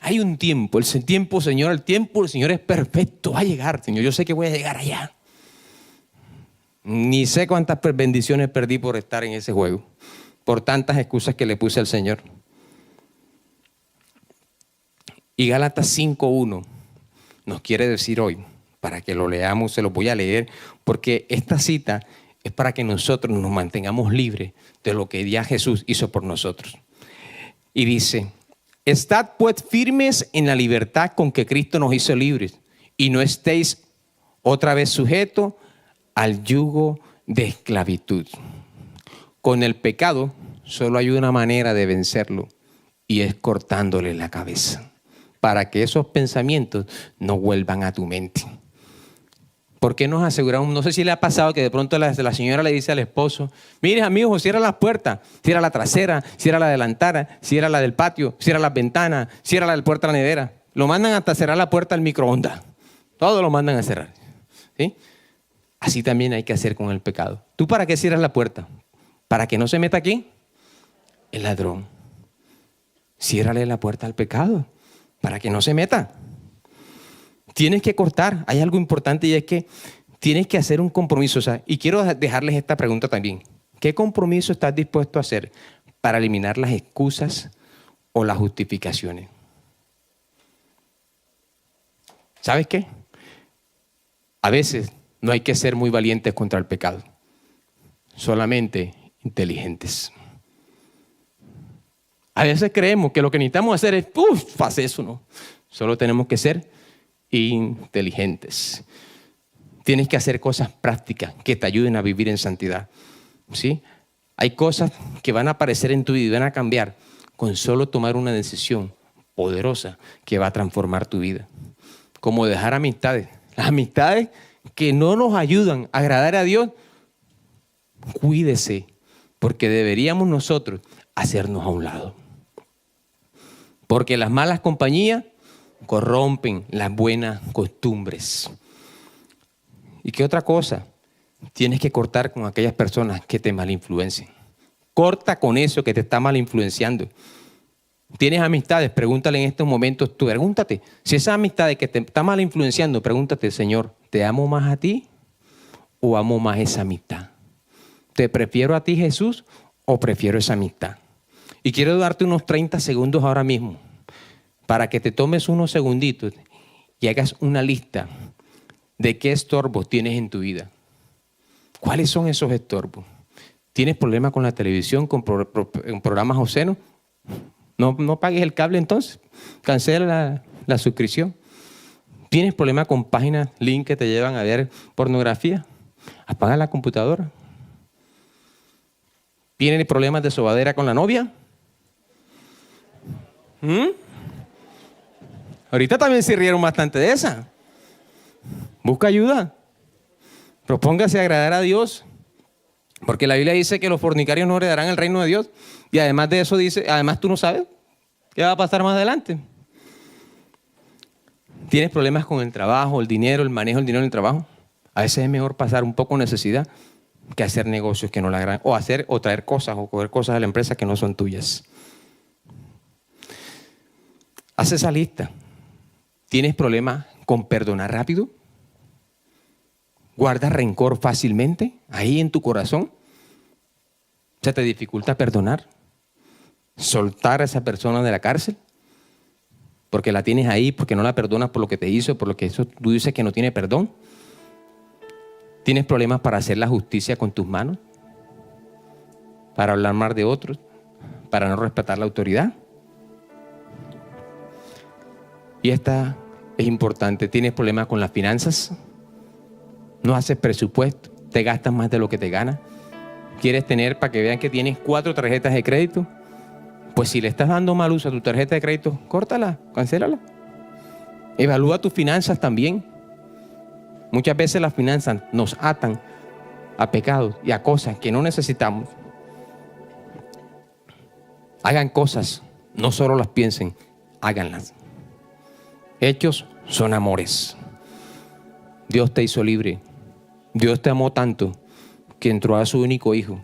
Hay un tiempo, el tiempo del Señor es perfecto, va a llegar, Señor. Yo sé que voy a llegar allá. Ni sé cuántas bendiciones perdí por estar en ese juego, por tantas excusas que le puse al Señor. Y Gálatas 5:1 nos quiere decir hoy, para que lo leamos, se lo voy a leer, porque esta cita es para que nosotros nos mantengamos libres de lo que ya Jesús hizo por nosotros. Y dice, estad pues firmes en la libertad con que Cristo nos hizo libres, y no estéis otra vez sujetos al yugo de esclavitud. Con el pecado solo hay una manera de vencerlo, y es cortándole la cabeza, para que esos pensamientos no vuelvan a tu mente. ¿Por qué nos aseguramos? No sé si le ha pasado que de pronto la señora le dice al esposo, mire amigo, cierra las puertas, cierra la trasera, cierra la delantera, cierra la del patio, cierra las ventanas, cierra la del puerta de la nevera. Lo mandan hasta cerrar la puerta del microondas. Todo lo mandan a cerrar. ¿Sí? Así también hay que hacer con el pecado. ¿Tú para qué cierras la puerta? ¿Para que no se meta aquí el ladrón? Ciérrale la puerta al pecado para que no se meta. Tienes que cortar. Hay algo importante y es que tienes que hacer un compromiso. O sea, y quiero dejarles esta pregunta también. ¿Qué compromiso estás dispuesto a hacer para eliminar las excusas o las justificaciones? ¿Sabes qué? A veces no hay que ser muy valientes contra el pecado, solamente inteligentes. A veces creemos que lo que necesitamos hacer es, haz eso, no. Solo tenemos que ser inteligentes. Tienes que hacer cosas prácticas que te ayuden a vivir en santidad. ¿Sí? Hay cosas que van a aparecer en tu vida y van a cambiar con solo tomar una decisión poderosa que va a transformar tu vida. Como dejar amistades. Las amistades que no nos ayudan a agradar a Dios, cuídese, porque deberíamos nosotros hacernos a un lado. Porque las malas compañías corrompen las buenas costumbres. ¿Y qué otra cosa? Tienes que cortar con aquellas personas que te malinfluencien. Corta con eso que te está mal influenciando. ¿Tienes amistades? Pregúntale en estos momentos, tú pregúntate, si esas amistades que te está mal influenciando, pregúntate, Señor, ¿te amo más a ti o amo más esa amistad? ¿Te prefiero a ti, Jesús, o prefiero esa amistad? Y quiero darte unos 30 segundos ahora mismo para que te tomes unos segunditos y hagas una lista de qué estorbos tienes en tu vida. ¿Cuáles son esos estorbos? ¿Tienes problemas con la televisión, con programas obscenos? No pagues el cable entonces. Cancela la suscripción. ¿Tienes problemas con páginas, links que te llevan a ver pornografía? Apaga la computadora. ¿Tienes problemas de sobadera con la novia? Ahorita también se rieron bastante de esa. Busca ayuda. Propóngase a agradar a Dios. Porque la Biblia dice que los fornicarios no heredarán el reino de Dios. Y además de eso dice, además tú no sabes qué va a pasar más adelante. ¿Tienes problemas con el trabajo, el dinero, el manejo del dinero en el trabajo? A veces es mejor pasar un poco necesidad que hacer negocios que no le agradan. O traer cosas o coger cosas de la empresa que no son tuyas. Haz esa lista. ¿Tienes problemas con perdonar rápido? ¿Guardas rencor fácilmente ahí en tu corazón? ¿Se te dificulta perdonar? ¿Soltar a esa persona de la cárcel? Porque la tienes ahí, porque no la perdonas por lo que te hizo, por lo que eso tú dices que no tiene perdón. ¿Tienes problemas para hacer la justicia con tus manos? ¿Para hablar mal de otros? ¿Para no respetar la autoridad? Y esta es importante. ¿Tienes problemas con las finanzas? ¿No haces presupuesto? ¿Te gastas más de lo que te ganas? ¿Quieres tener para que vean que tienes 4 tarjetas de crédito? Pues si le estás dando mal uso a tu tarjeta de crédito, córtala, cancélala. Evalúa tus finanzas también. Muchas veces las finanzas nos atan a pecados y a cosas que no necesitamos. Hagan cosas, no solo las piensen, háganlas. Hechos son amores. Dios te hizo libre. Dios te amó tanto que entró a su único hijo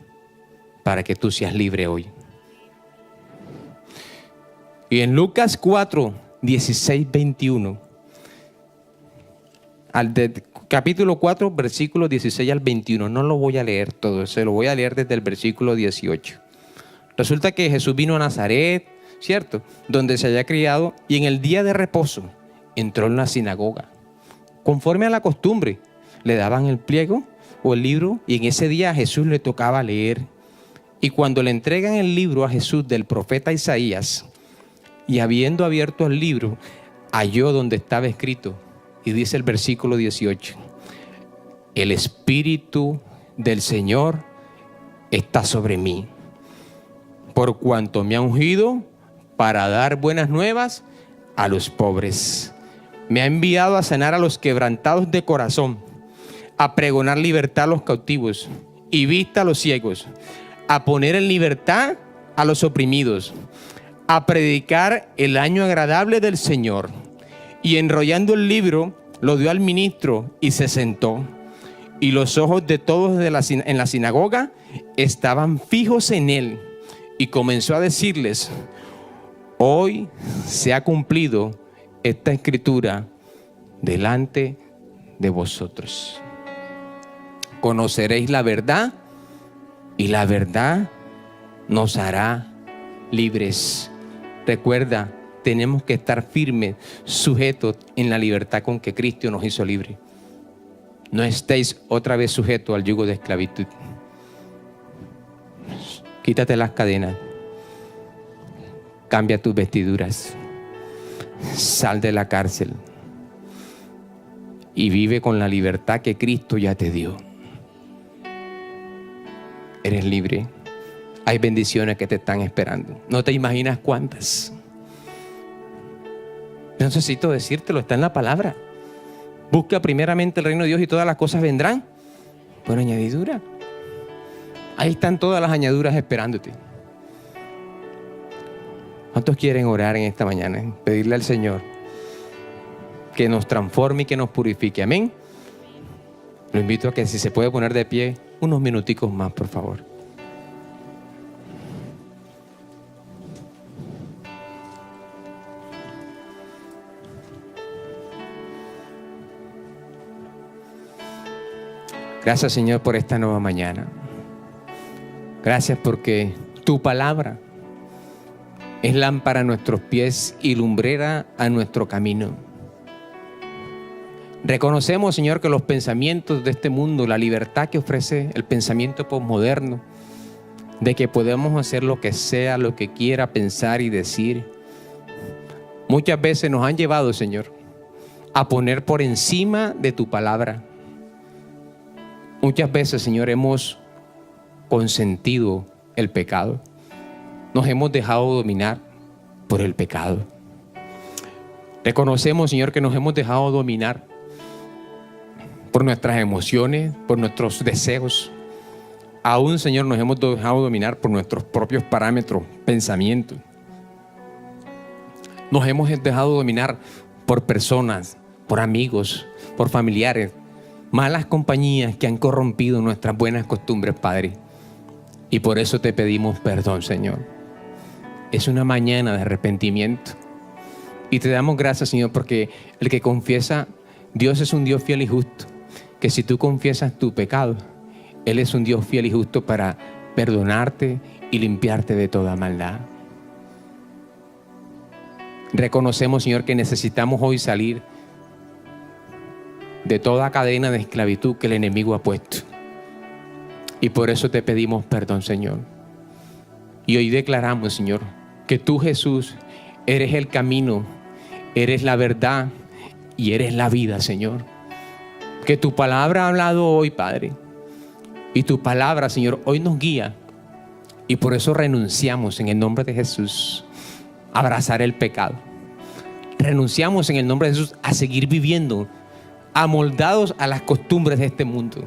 para que tú seas libre hoy. Y en Lucas 4, 16, 21, capítulo 4, versículos 16 al 21, no lo voy a leer todo, se lo voy a leer desde el versículo 18. Resulta que Jesús vino a Nazaret, ¿cierto? Donde se había criado, y en el día de reposo entró en la sinagoga. Conforme a la costumbre, le daban el pliego o el libro, y en ese día a Jesús le tocaba leer. Y cuando le entregan el libro a Jesús del profeta Isaías, y habiendo abierto el libro, halló donde estaba escrito, y dice el versículo 18, el Espíritu del Señor está sobre mí, por cuanto me ha ungido para dar buenas nuevas a los pobres. Me ha enviado a sanar a los quebrantados de corazón, a pregonar libertad a los cautivos y vista a los ciegos, a poner en libertad a los oprimidos, a predicar el año agradable del Señor. Y enrollando el libro, lo dio al ministro y se sentó. Y los ojos de todos en la sinagoga estaban fijos en él. Y comenzó a decirles, hoy se ha cumplido esta escritura delante de vosotros. Conoceréis la verdad y la verdad nos hará libres. Recuerda, tenemos que estar firmes, sujetos en la libertad con que Cristo nos hizo libres. No estéis otra vez sujetos al yugo de esclavitud. Quítate las cadenas. Cambia tus vestiduras. Sal de la cárcel. Y vive con la libertad que Cristo ya te dio. Eres libre. Hay bendiciones que te están esperando. No te imaginas cuántas. No necesito decírtelo, está en la palabra. Busca primeramente el reino de Dios y todas las cosas vendrán por añadidura. Ahí están todas las añadiduras esperándote. ¿Cuántos quieren orar en esta mañana? Pedirle al Señor que nos transforme y que nos purifique. Amén. Lo invito a que si se puede poner de pie unos minuticos más, por favor. Gracias, Señor, por esta nueva mañana. Gracias porque tu palabra es lámpara a nuestros pies y lumbrera a nuestro camino. Reconocemos, Señor, que los pensamientos de este mundo, la libertad que ofrece el pensamiento posmoderno, de que podemos hacer lo que sea, lo que quiera pensar y decir. Muchas veces nos han llevado, Señor, a poner por encima de tu palabra. Muchas veces, Señor, hemos consentido el pecado. Nos hemos dejado dominar por el pecado. Reconocemos, Señor, que nos hemos dejado dominar por nuestras emociones, por nuestros deseos. Aún, Señor, nos hemos dejado dominar por nuestros propios parámetros, pensamientos. Nos hemos dejado dominar por personas, por amigos, por familiares, malas compañías que han corrompido nuestras buenas costumbres, Padre. Y por eso te pedimos perdón, Señor. Es una mañana de arrepentimiento. Y te damos gracias, Señor, porque el que confiesa, Dios es un Dios fiel y justo. Que si tú confiesas tu pecado, Él es un Dios fiel y justo para perdonarte y limpiarte de toda maldad. Reconocemos, Señor, que necesitamos hoy salir de toda cadena de esclavitud que el enemigo ha puesto. Y por eso te pedimos perdón, Señor. Y hoy declaramos, Señor, que tú, Jesús, eres el camino, eres la verdad y eres la vida, Señor. Que tu palabra ha hablado hoy, Padre. Y tu palabra, Señor, hoy nos guía. Y por eso renunciamos en el nombre de Jesús a abrazar el pecado. Renunciamos en el nombre de Jesús a seguir viviendo amoldados a las costumbres de este mundo.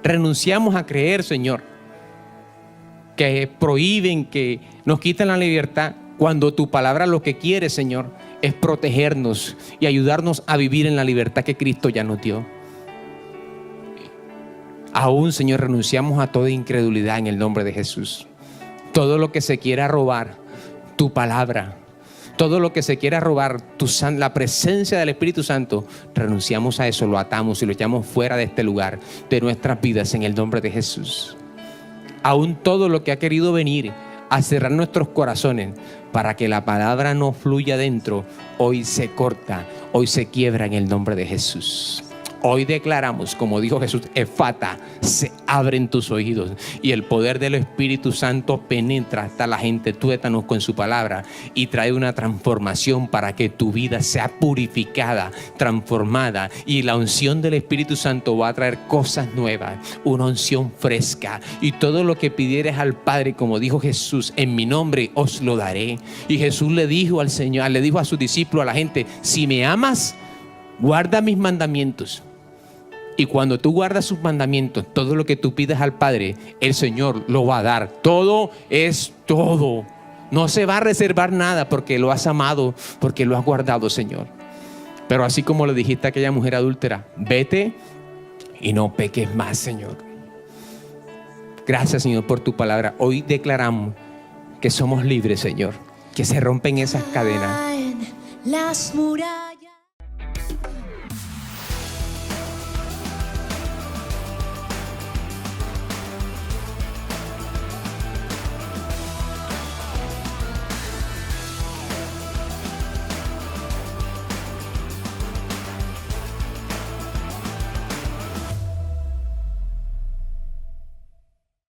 Renunciamos a creer, Señor, que prohíben, que nos quitan la libertad, cuando tu palabra lo que quiere, Señor, es protegernos y ayudarnos a vivir en la libertad que Cristo ya nos dio. Aún, Señor, renunciamos a toda incredulidad en el nombre de Jesús. Todo lo que se quiera robar tu palabra, todo lo que se quiera robar la presencia del Espíritu Santo, renunciamos a eso, lo atamos y lo echamos fuera de este lugar, de nuestras vidas, en el nombre de Jesús. Aún todo lo que ha querido venir a cerrar nuestros corazones para que la palabra no fluya dentro, hoy se corta, hoy se quiebra en el nombre de Jesús. Hoy declaramos, como dijo Jesús, Efata, se abren tus oídos y el poder del Espíritu Santo penetra hasta la gente tuétanos con su palabra y trae una transformación para que tu vida sea purificada, transformada, y la unción del Espíritu Santo va a traer cosas nuevas, una unción fresca, y todo lo que pidieres al Padre, como dijo Jesús, en mi nombre os lo daré. Y Jesús le dijo al Señor, le dijo a sus discípulos, a la gente: si me amas, guarda mis mandamientos. Y cuando tú guardas sus mandamientos, todo lo que tú pides al Padre, el Señor lo va a dar. Todo es todo. No se va a reservar nada, porque lo has amado, porque lo has guardado, Señor. Pero así como le dijiste a aquella mujer adúltera, vete y no peques más, Señor. Gracias, Señor, por tu palabra. Hoy declaramos que somos libres, Señor. Que se rompen esas cadenas. Las murallas.